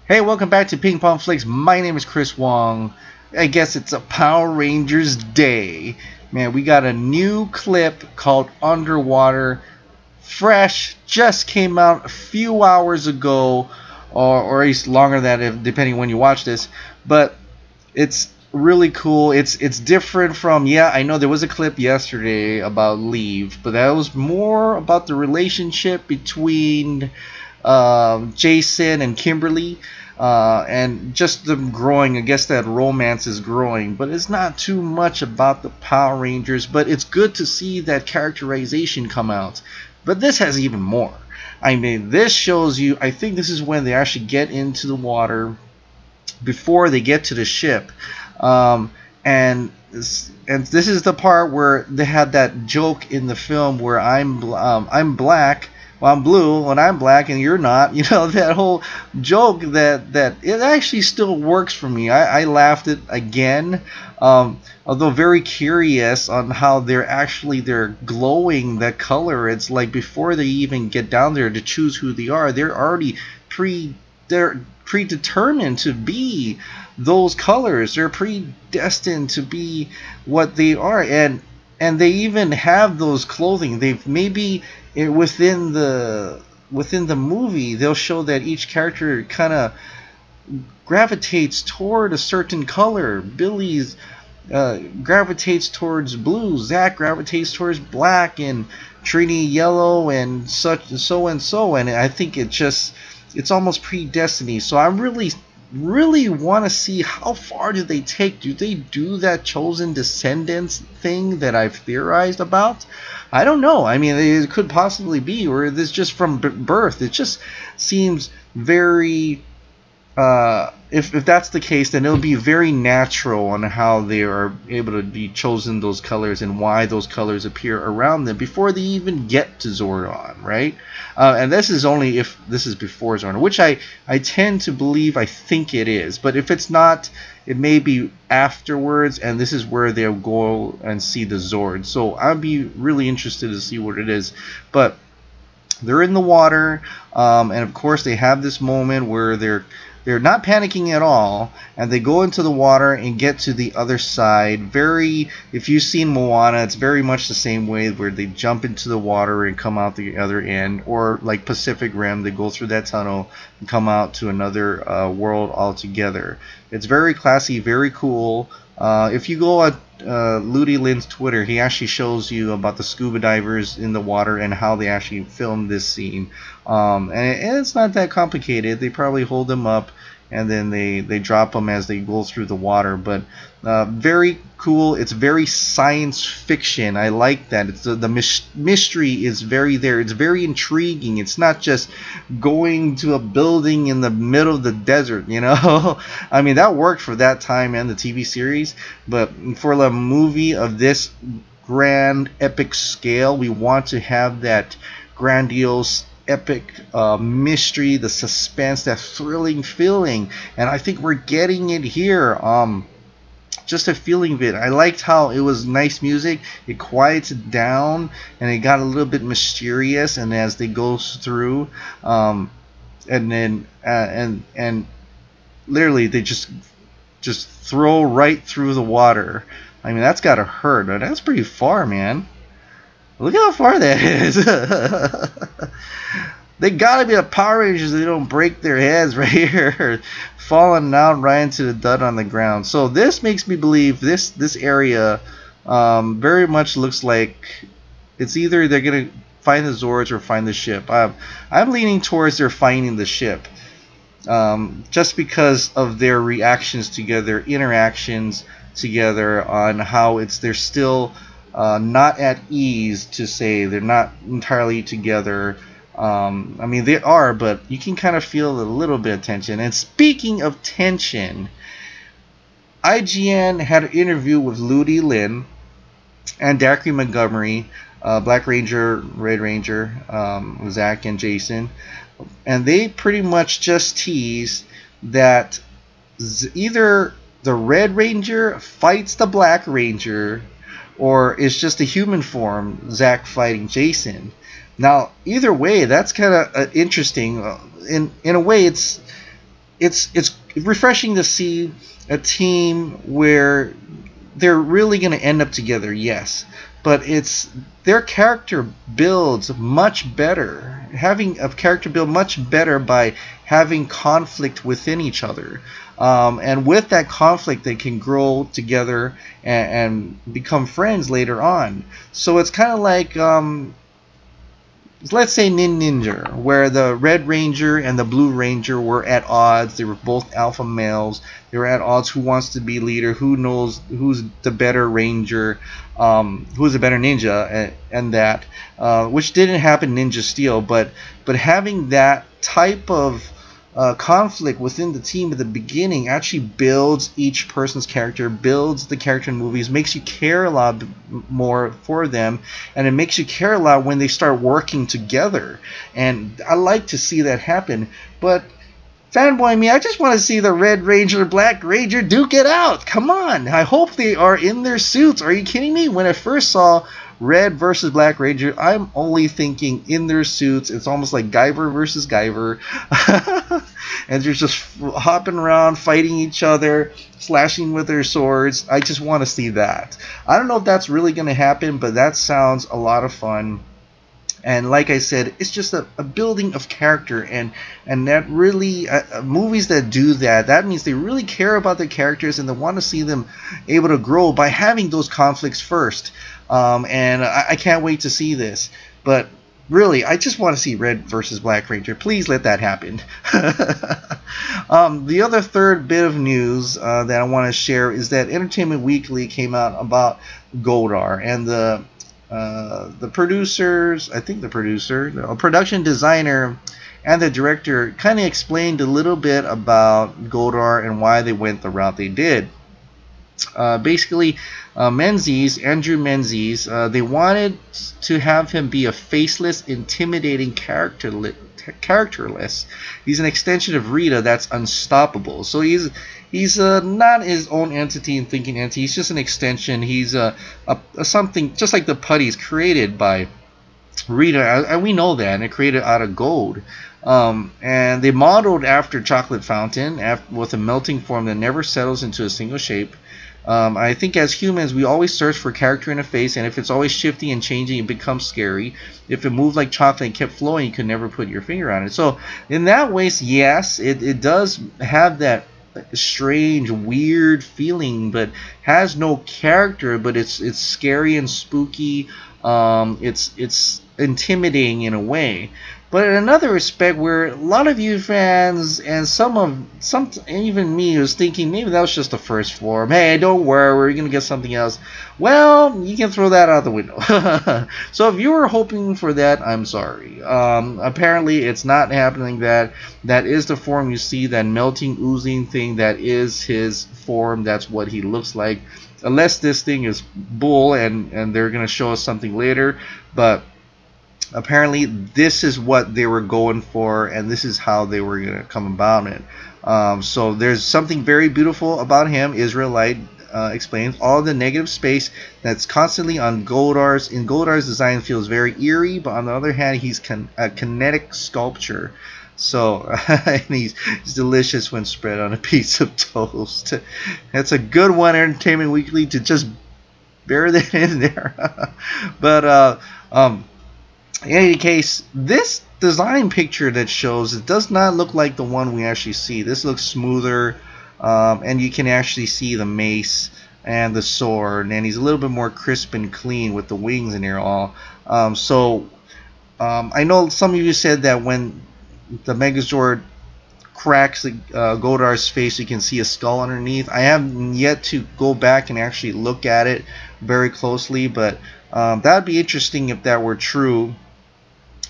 Hey, welcome back to Ping Pong Flicks. My name is Chris Wong. I guess it's a Power Rangers day. Man, we got a new clip called Underwater. Fresh, just came out a few hours ago, or at least longer than that, depending when you watch this. But it's really cool. It's different from, yeah, I know there was a clip yesterday about Leave, but that was more about the relationship between Jason and Kimberly, and just them growing. I guess that romance is growing, but it's not too much about the Power Rangers. But it's good to see that characterization come out. But this has even more. I mean, this shows you, I think this is when they actually get into the water before they get to the ship. And this is the part where they had that joke in the film where I'm black, well, I'm blue when I'm black and you're not. You know, that whole joke that it actually still works for me. I laughed it again, although very curious on how they're glowing that color. It's like before they even get down there to choose who they are, they're already they're predetermined to be those colors. They're predestined to be what they are, and they even have those clothing. They've maybe within the movie they'll show that each character kind of gravitates toward a certain color. Billy's gravitates towards blue, Zach gravitates towards black, and Trini yellow, and such and so. And I think it's almost predestiny. So I really want to see how far do they take. Do they do that chosen descendants thing that I've theorized about? I don't know. I mean, it could possibly be, or this just from birth. It just seems very if that's the case, then it'll be very natural on how they are able to be chosen those colors and why those colors appear around them before they even get to Zordon, right? And this is only if this is before Zordon, which I tend to believe. I think it is, but if it's not, it may be afterwards, and this is where they'll go and see the Zord. So I'd be really interested to see what it is. But they're in the water, and of course they have this moment where they're not panicking at all, and they go into the water and get to the other side. If you've seen Moana, it's very much the same way, where they jump into the water and come out the other end, or like Pacific Rim, they go through that tunnel and come out to another world altogether. It's very classy, very cool. If you go on Ludi Lin's Twitter, he actually shows you about the scuba divers in the water and how they actually filmed this scene. And it's not that complicated. They probably hold them up and then they drop them as they go through the water. But very cool. It's very science fiction. I like that. It's the mystery is very there. It's very intriguing. It's not just going to a building in the middle of the desert, you know. I mean, that worked for that time and the TV series, but for a movie of this grand epic scale, we want to have that grandiose epic mystery, the suspense, that thrilling feeling, and I think we're getting it here. Just a feeling of it. I liked how it was nice music. It quieted down and it got a little bit mysterious, and as they go through, and then and literally they just throw right through the water. I mean, that's gotta hurt. That's pretty far, man. Look how far that is. They gotta be the Power Rangers. They don't break their heads right here, falling out right into the dud on the ground. So this makes me believe this area very much looks like it's either they're gonna find the Zords or find the ship. I'm leaning towards they're finding the ship, just because of their reactions together, interactions together, on how they're still not at ease, to say they're not entirely together. I mean, they are, but you can kind of feel a little bit of tension. And speaking of tension, IGN had an interview with Ludi Lin and Dacre Montgomery, Black Ranger, Red Ranger, Zach and Jason, and they pretty much just teased that either the Red Ranger fights the Black Ranger, or it's just a human form, Zach fighting Jason. Now, either way, that's kind of interesting. In a way, it's it's refreshing to see a team where they're really going to end up together, yes, but it's their character builds much better, having a character build much better by having conflict within each other, and with that conflict they can grow together and become friends later on. So it's kind of like let's say Ninja, where the Red Ranger and the Blue Ranger were at odds. They were both alpha males. They were at odds. Who wants to be leader? Who knows who's the better Ranger? Who's a better ninja? And that, which didn't happen in Ninja Steel, but having that type of conflict within the team at the beginning actually builds each person's character, builds the character in movies, makes you care a lot more for them, and it makes you care a lot when they start working together. And I like to see that happen. But fanboy me, I just want to see the Red Ranger, Black Ranger duke it out. Come on, I hope they are in their suits. Are you kidding me? When I first saw Red versus Black Ranger, I'm only thinking in their suits. It's almost like Guyver versus Guyver. And they're just hopping around, fighting each other, slashing with their swords. I just want to see that. I don't know if that's really going to happen, but that sounds a lot of fun. And like I said, it's just a building of character, and that really movies that do that, that means they really care about their characters and they want to see them able to grow by having those conflicts first. And I can't wait to see this. But really, I just want to see Red versus Black Ranger. Please let that happen. The other third bit of news that I want to share is that Entertainment Weekly came out about Goldar, and the producers, I think the producer, the production designer, and the director kind of explained a little bit about Goldar and why they went the route they did. Basically, Andrew Menzies, they wanted to have him be a faceless, intimidating characterless. He's an extension of Rita that's unstoppable. So he's not his own entity and thinking entity. He's just an extension. He's a something just like the putties created by Rita, and we know that, and it created out of gold. And they modeled after Chocolate Fountain with a melting form that never settles into a single shape. I think as humans, we always search for character in a face, and if it's always shifting and changing, it becomes scary. If it moved like chocolate and kept flowing, you could never put your finger on it. So in that way, yes, it does have that strange, weird feeling, but has no character. But it's scary and spooky. It's intimidating in a way. But in another respect, where a lot of you fans and some even me was thinking maybe that was just the first form. Hey, don't worry, we're gonna get something else. Well, you can throw that out the window. So if you were hoping for that, I'm sorry. Apparently, it's not happening. That is the form you see, that melting, oozing thing. That is his form. That's what he looks like. Unless this thing is bull, and they're gonna show us something later, but apparently this is what they were going for, and this is how they were going to come about it. So there's something very beautiful about him. Israelite explains all the negative space that's constantly on Goldar's design feels very eerie, but on the other hand, he's a kinetic sculpture. So and he's delicious when spread on a piece of toast. That's a good one, Entertainment Weekly, to just bury that in there. But in any case, this design picture that shows, it does not look like the one we actually see. This looks smoother, and you can actually see the mace and the sword, and he's a little bit more crisp and clean with the wings and there all. I know some of you said that when the Megazord cracks Goldar's face, you can see a skull underneath. I haven't yet to go back and actually look at it very closely, but that would be interesting if that were true.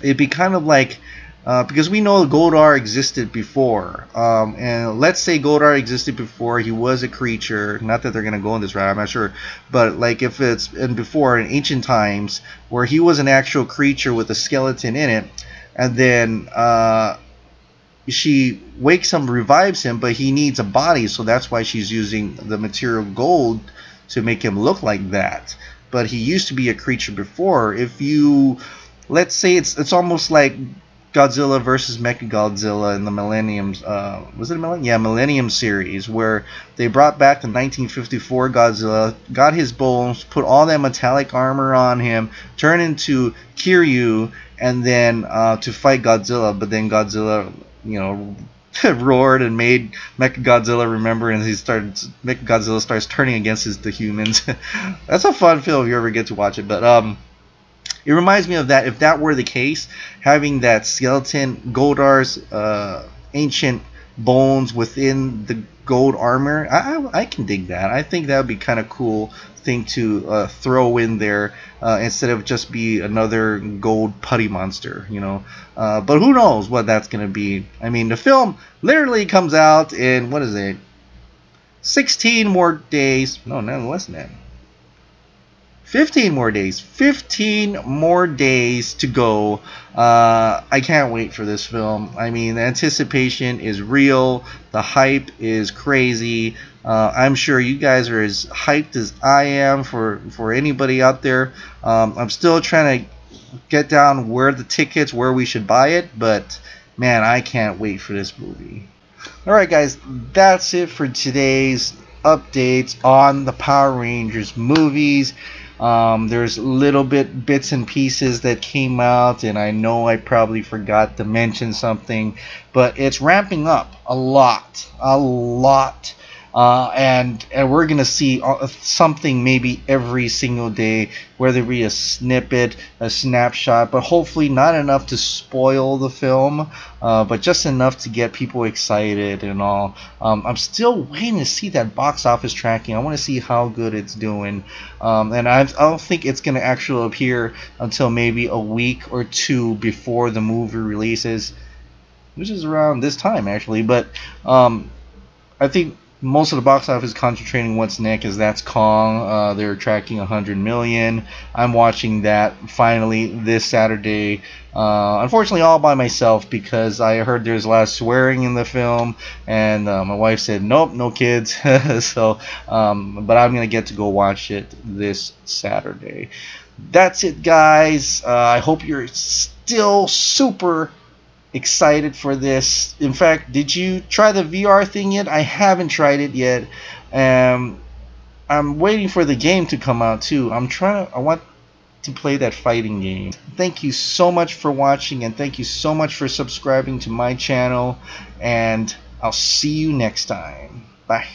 It'd be kind of like, because we know Goldar existed before, and let's say Goldar existed before he was a creature. Not that they're going to go in this route, I'm not sure, but like if it's before in ancient times where he was an actual creature with a skeleton in it, and then she wakes him, revives him, but he needs a body, so that's why she's using the material gold to make him look like that. But he used to be a creature before. If you, let's say it's almost like Godzilla versus Mechagodzilla in the Millennium, was it Millennium? Yeah, Millennium series, where they brought back the 1954 Godzilla, got his bones, put all that metallic armor on him, turned into Kiryu, and then to fight Godzilla. But then Godzilla, you know, roared and made Mechagodzilla remember, and Mechagodzilla starts turning against the humans. That's a fun film if you ever get to watch it. But it reminds me of that. If that were the case, having that skeleton, Goldar's ancient bones within the gold armor, I can dig that. I think that would be kind of cool thing to throw in there instead of just be another gold putty monster, you know. But who knows what that's gonna be. I mean, the film literally comes out in, what is it, 16 more days. No, no, less than that. 15 more days. 15 more days to go. I can't wait for this film. I mean, the anticipation is real. The hype is crazy. I'm sure you guys are as hyped as I am for anybody out there. I'm still trying to get down where we should buy it, but man, I can't wait for this movie. Alright guys, that's it for today's updates on the Power Rangers movies. There's little bits and pieces that came out, and I know I probably forgot to mention something, but it's ramping up a lot, and we're gonna see something maybe every single day, whether it be a snippet, a snapshot, but hopefully not enough to spoil the film, but just enough to get people excited and all. I'm still waiting to see that box office tracking. I want to see how good it's doing, and I don't think it's gonna actually appear until maybe a week or two before the movie releases, which is around this time actually. But I think most of the box office concentrating what's next, is that's Kong. They're tracking 100 million. I'm watching that finally this Saturday. Unfortunately, all by myself, because I heard there's a lot of swearing in the film, and my wife said nope, no kids. So, but I'm gonna get to go watch it this Saturday. That's it, guys. I hope you're still super excited for this. In fact, did you try the VR thing yet? I haven't tried it yet. I'm waiting for the game to come out too. I want to play that fighting game. Thank you so much for watching, and thank you so much for subscribing to my channel, and I'll see you next time. Bye.